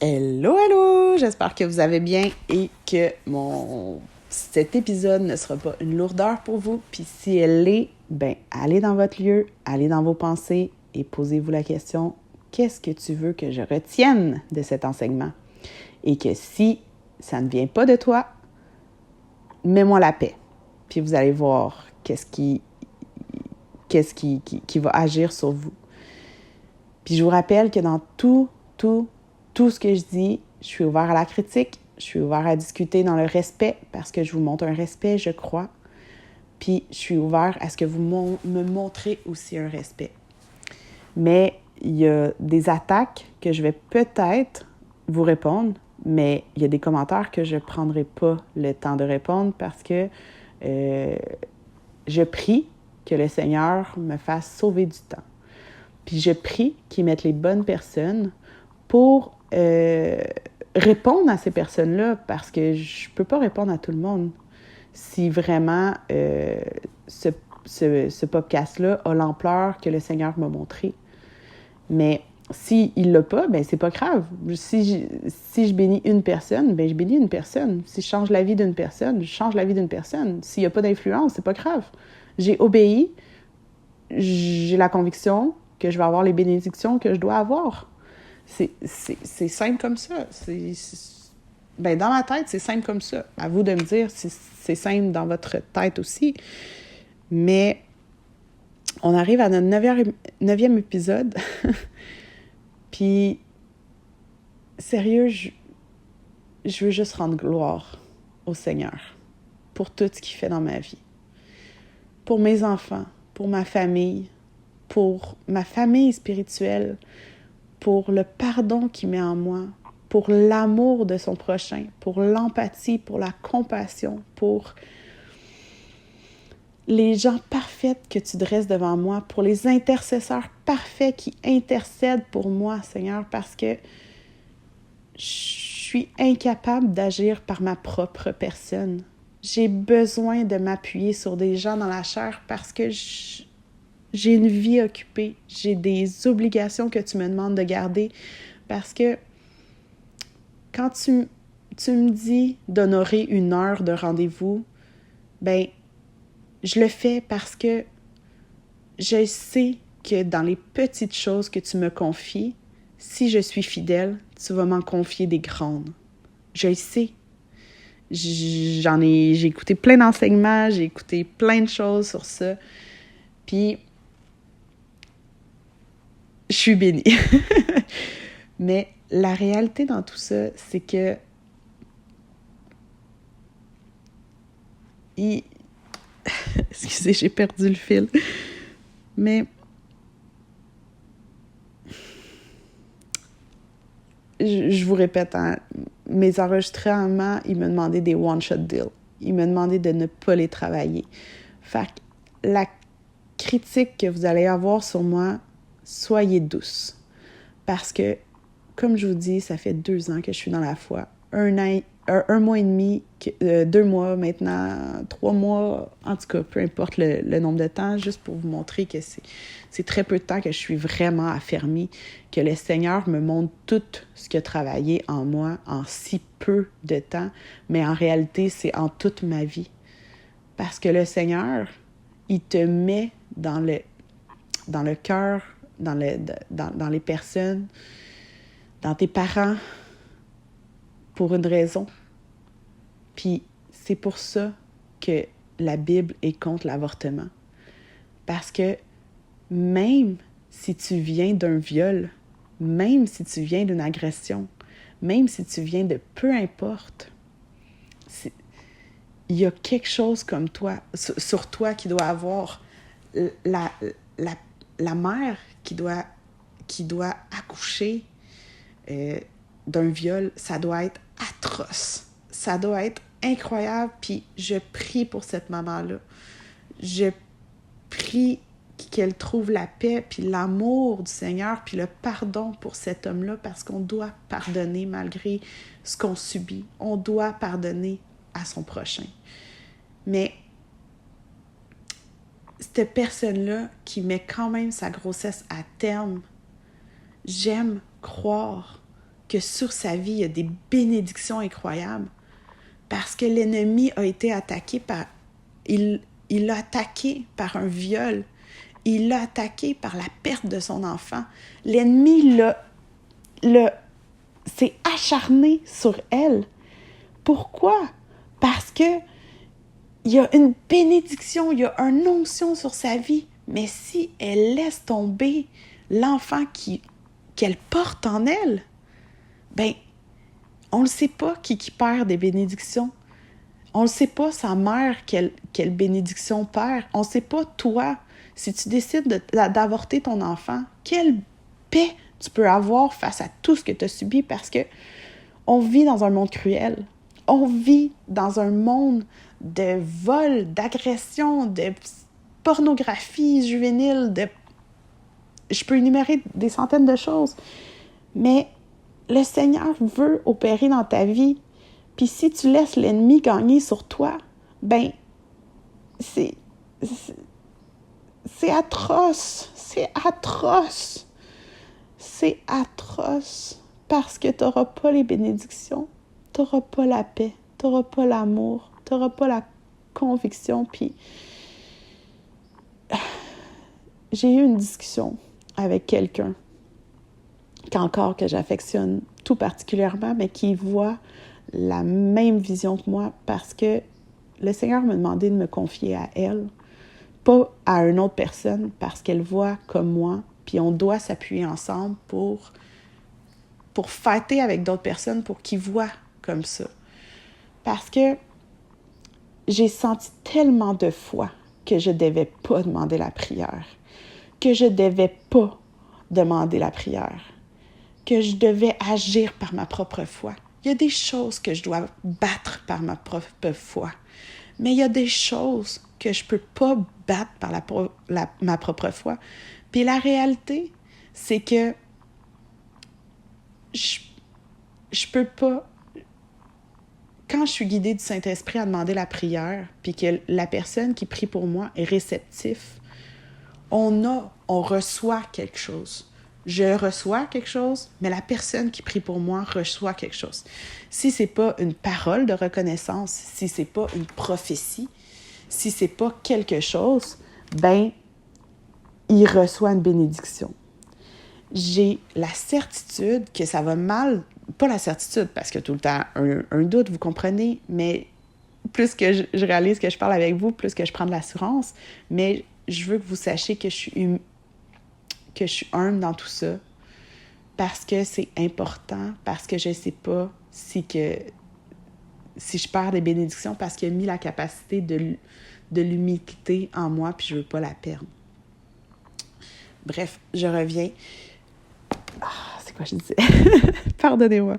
Hello, hello! J'espère que vous allez bien et que cet épisode ne sera pas une lourdeur pour vous. Puis si elle l'est, allez dans votre lieu, allez dans vos pensées et posez-vous la question, qu'est-ce que tu veux que je retienne de cet enseignement? Et que si ça ne vient pas de toi, mets-moi la paix. Puis vous allez voir qu'est-ce qui va agir sur vous. Puis je vous rappelle que dans tout ce que je dis, je suis ouvert à la critique, je suis ouvert à discuter dans le respect parce que je vous montre un respect, je crois. Puis je suis ouvert à ce que vous me montrez aussi un respect. Mais il y a des attaques que je vais peut-être vous répondre, mais il y a des commentaires que je ne prendrai pas le temps de répondre parce que je prie que le Seigneur me fasse sauver du temps. Puis je prie qu'il mette les bonnes personnes pour répondre à ces personnes-là parce que je ne peux pas répondre à tout le monde si vraiment ce podcast-là a l'ampleur que le Seigneur m'a montré. Mais s'il ne l'a pas, c'est pas grave. Si je bénis une personne, je bénis une personne. Si je change la vie d'une personne, je change la vie d'une personne. S'il n'y a pas d'influence, c'est pas grave. J'ai obéi, j'ai la conviction que je vais avoir les bénédictions que je dois avoir. C'est simple comme ça. Dans ma tête, c'est simple comme ça. À vous de me dire si c'est simple dans votre tête aussi. Mais on arrive à notre 9e épisode. Puis, sérieux, je veux juste rendre gloire au Seigneur pour tout ce qu'il fait dans ma vie. Pour mes enfants, pour ma famille, pour ma famille spirituelle, pour le pardon qu'il met en moi, pour l'amour de son prochain, pour l'empathie, pour la compassion, pour les gens parfaits que tu dresses devant moi, pour les intercesseurs parfaits qui intercèdent pour moi, Seigneur, parce que je suis incapable d'agir par ma propre personne. J'ai besoin de m'appuyer sur des gens dans la chair parce que j'ai une vie occupée, j'ai des obligations que tu me demandes de garder parce que quand tu me dis d'honorer une heure de rendez-vous, je le fais parce que je sais que dans les petites choses que tu me confies, si je suis fidèle, tu vas m'en confier des grandes. Je le sais. J'ai écouté plein d'enseignements, j'ai écouté plein de choses sur ça. Puis, je suis bénie. Mais la réalité dans tout ça, c'est que excusez, j'ai perdu le fil. Mais je vous répète, mes enregistrements, ils me demandaient des one-shot deals. Ils me demandaient de ne pas les travailler. Fait que la critique que vous allez avoir sur moi, soyez douce. Parce que, comme je vous dis, ça fait 2 ans que je suis dans la foi. 1 mois et demi, 2 mois maintenant, 3 mois, en tout cas, peu importe le nombre de temps, juste pour vous montrer que c'est très peu de temps que je suis vraiment affermie, que le Seigneur me montre tout ce qu'il a travaillé en moi en si peu de temps, mais en réalité, c'est en toute ma vie. Parce que le Seigneur, il te met dans le cœur, dans les personnes, dans tes parents, pour une raison. Puis c'est pour ça que la Bible est contre l'avortement. Parce que même si tu viens d'un viol, même si tu viens d'une agression, même si tu viens de peu importe, il y a quelque chose comme toi, sur toi qui doit avoir la mère qui doit accoucher d'un viol, ça doit être atroce. Ça doit être incroyable. Puis je prie pour cette maman-là. Je prie qu'elle trouve la paix, puis l'amour du Seigneur, puis le pardon pour cet homme-là, parce qu'on doit pardonner malgré ce qu'on subit. On doit pardonner à son prochain. Mais cette personne-là qui met quand même sa grossesse à terme, j'aime croire que sur sa vie, il y a des bénédictions incroyables. Parce que l'ennemi a été attaqué par... Il l'a attaqué par un viol. Il l'a attaqué par la perte de son enfant. L'ennemi s'est acharné sur elle. Pourquoi? Parce que il y a une bénédiction, il y a une onction sur sa vie. Mais si elle laisse tomber l'enfant qu'elle porte en elle, ben, on ne sait pas qui perd des bénédictions. On ne sait pas sa mère quelle bénédiction perd. On ne sait pas toi, si tu décides d'avorter ton enfant, quelle paix tu peux avoir face à tout ce que tu as subi, parce que on vit dans un monde cruel. On vit dans un monde de vol, d'agression, de pornographie juvénile, je peux énumérer des centaines de choses. Mais le Seigneur veut opérer dans ta vie. Puis si tu laisses l'ennemi gagner sur toi, ben, c'est atroce. C'est atroce. C'est atroce. Parce que tu n'auras pas les bénédictions. Tu n'auras pas la paix. Tu n'auras pas l'amour. Tu n'auras pas la conviction. Puis, j'ai eu une discussion avec quelqu'un qu'encore que j'affectionne tout particulièrement, mais qui voit la même vision que moi, parce que le Seigneur m'a demandé de me confier à elle, pas à une autre personne, parce qu'elle voit comme moi, puis on doit s'appuyer ensemble pour fêter avec d'autres personnes, pour qu'ils voient comme ça. Parce que j'ai senti tellement de fois que je ne devais pas demander la prière, que je ne devais pas demander la prière, que je devais agir par ma propre foi. Il y a des choses que je dois battre par ma propre foi, mais il y a des choses que je ne peux pas battre par ma propre foi. Puis la réalité, c'est que je peux pas... Quand je suis guidée du Saint-Esprit à demander la prière, puis que la personne qui prie pour moi est réceptif, on reçoit quelque chose. Je reçois quelque chose, mais la personne qui prie pour moi reçoit quelque chose. Si c'est pas une parole de reconnaissance, si c'est pas une prophétie, si c'est pas quelque chose, ben, il reçoit une bénédiction. J'ai la certitude que ça va mal, pas la certitude, parce qu'il y a tout le temps un doute, vous comprenez, mais plus que je réalise que je parle avec vous, plus que je prends de l'assurance, mais je veux que vous sachiez que je suis humble dans tout ça, parce que c'est important, parce que je ne sais pas si je perds des bénédictions, parce qu'il a mis la capacité de l'humilité en moi, puis je ne veux pas la perdre. Bref, je reviens. C'est quoi je disais? Pardonnez-moi.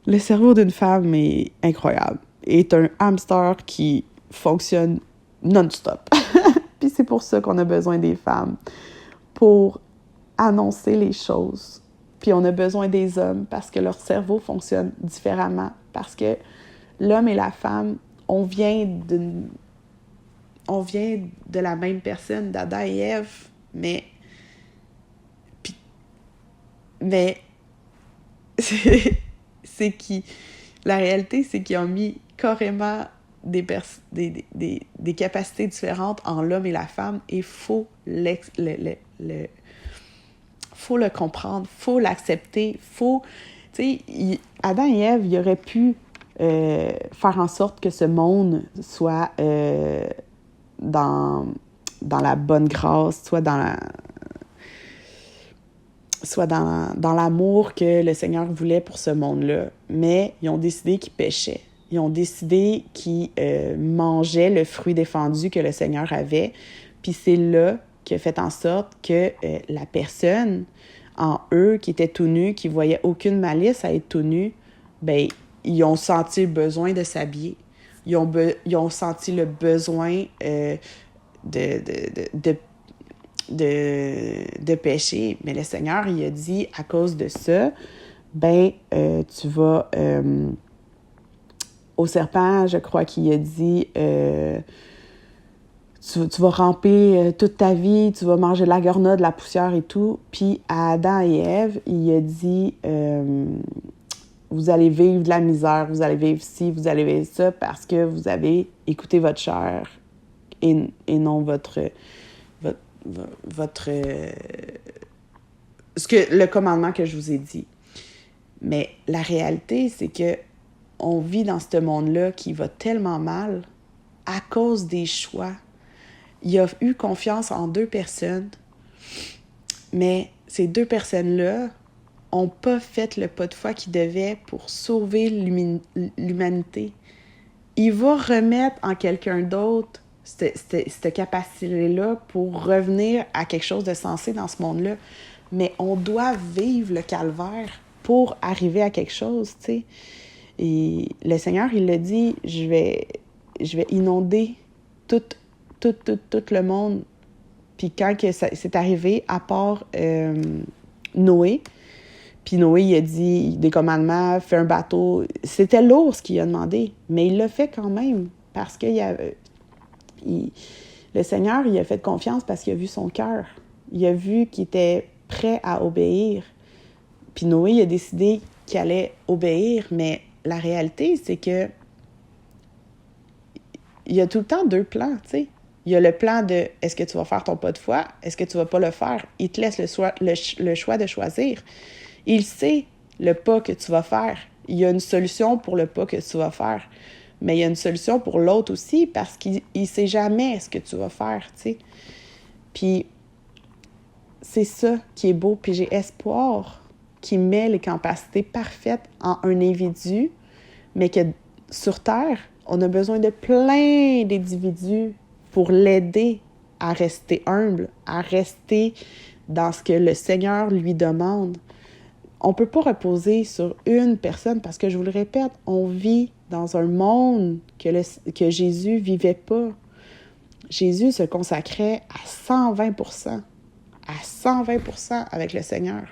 Le cerveau d'une femme est incroyable. Est un hamster qui fonctionne non-stop. Puis c'est pour ça qu'on a besoin des femmes, pour annoncer les choses. Puis on a besoin des hommes parce que leur cerveau fonctionne différemment. Parce que l'homme et la femme, on vient de la même personne, d'Adam et Ève, mais la réalité, c'est qu'ils ont mis carrément des capacités différentes en l'homme et la femme, et il faut faut le comprendre, faut l'accepter, Adam et Ève, ils auraient pu faire en sorte que ce monde soit dans la bonne grâce, soit dans l'amour que le Seigneur voulait pour ce monde-là. Mais ils ont décidé qu'ils péchaient. Ils ont décidé qu'ils mangeaient le fruit défendu que le Seigneur avait. Puis c'est là qui a fait en sorte que la personne en eux, qui était tout nu, qui voyait aucune malice à être tout nu, ben ils ont senti le besoin de s'habiller. Ils ont senti le besoin de pécher. Mais le Seigneur, il a dit, à cause de ça, tu vas... au serpent, je crois qu'il a dit, tu vas ramper toute ta vie, tu vas manger de la grenade, de la poussière et tout. Puis à Adam et Ève, il a dit vous allez vivre de la misère, vous allez vivre ci, vous allez vivre ça, parce que vous avez écouté votre chair et non le commandement que je vous ai dit. Mais la réalité, c'est que on vit dans ce monde-là qui va tellement mal à cause des choix. Il a eu confiance en 2 personnes, mais ces 2 personnes-là n'ont pas fait le pas de foi qu'ils devaient pour sauver l'humanité. Il va remettre en quelqu'un d'autre cette capacité-là pour revenir à quelque chose de sensé dans ce monde-là. Mais on doit vivre le calvaire pour arriver à quelque chose, tu sais. Et le Seigneur, il l'a dit, je vais inonder tout le monde. Puis quand que c'est arrivé, à part Noé, puis Noé, il a dit des commandements, fais un bateau. C'était lourd ce qu'il a demandé, mais il l'a fait quand même parce que le Seigneur, il a fait confiance parce qu'il a vu son cœur. Il a vu qu'il était prêt à obéir. Puis Noé, il a décidé qu'il allait obéir, mais la réalité, c'est que il y a tout le temps 2 plans, tu sais. Il y a le plan de est-ce que tu vas faire ton pas de foi, est-ce que tu vas pas le faire. Il te laisse le choix de choisir. Il sait le pas que tu vas faire. Il y a une solution pour le pas que tu vas faire. Mais il y a une solution pour l'autre aussi parce qu'il ne sait jamais ce que tu vas faire, tu sais. Puis, c'est ça qui est beau. Puis j'ai espoir qui met les capacités parfaites en un individu, mais que sur Terre, on a besoin de plein d'individus pour l'aider à rester humble, à rester dans ce que le Seigneur lui demande. On ne peut pas reposer sur une personne parce que, je vous le répète, on vit dans un monde que Jésus ne vivait pas. Jésus se consacrait à 120%, à 120% avec le Seigneur.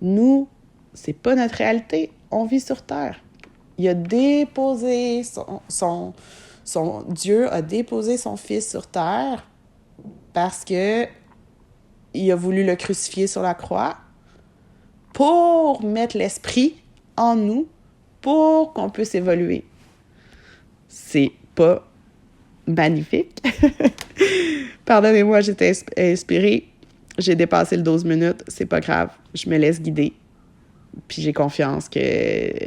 Nous, c'est pas notre réalité. On vit sur terre. Il a déposé Dieu a déposé son Fils sur terre parce que il a voulu le crucifier sur la croix pour mettre l'esprit en nous pour qu'on puisse évoluer. C'est pas magnifique? Pardonnez-moi, j'étais inspirée. J'ai dépassé le 12 minutes. C'est pas grave. Je me laisse guider. Puis j'ai confiance que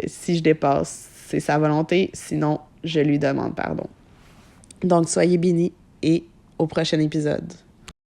si je dépasse, c'est sa volonté. Sinon, je lui demande pardon. Donc, soyez bénis et au prochain épisode.